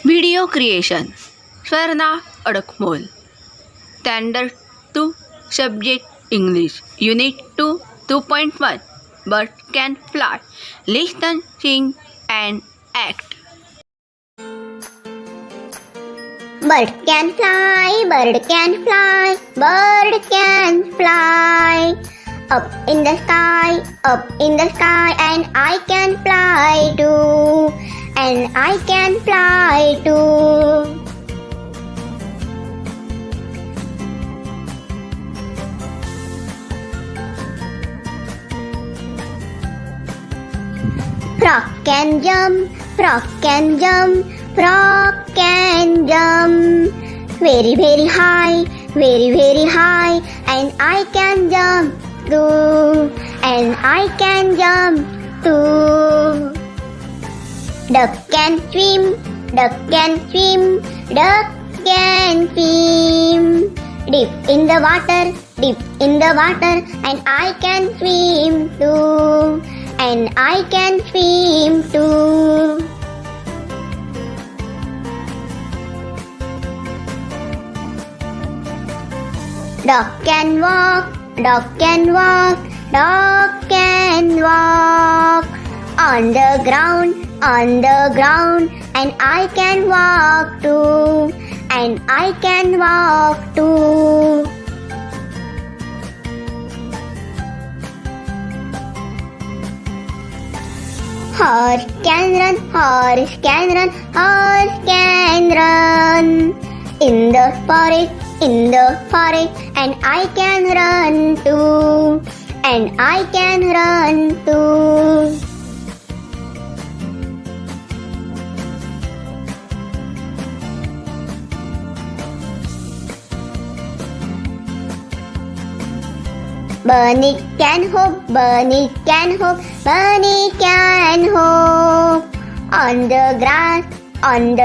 Video creation Swarna Adakmol standard 2 subject English unit 2 2.1 Bird can fly. Listen, sing and act. Bird can fly, bird can fly, bird can fly. Up in the sky, and I can fly too, and I can fly too. Frog can jump, frog can jump, frog can jump. Very, very high, and I can jump too, and I can jump too. Duck can swim, duck can swim, duck can swim. Dip in the water, and I can swim too, and I can swim too. Dog can walk, dog can walk, dog can walk on the ground, and I can walk too, and I can walk too. Horse can run, horse can run, horse can run in the forest, and I can run too, and I can run too. Bunny can hop, bunny can hop, bunny can hop on the grass, and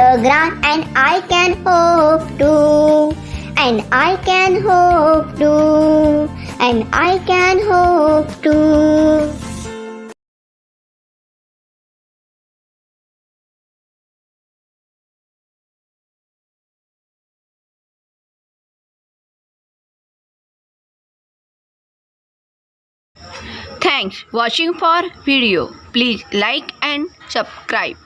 I can hop too, and I can hop too, and I can hop too. Thanks watching for video. Please like and subscribe.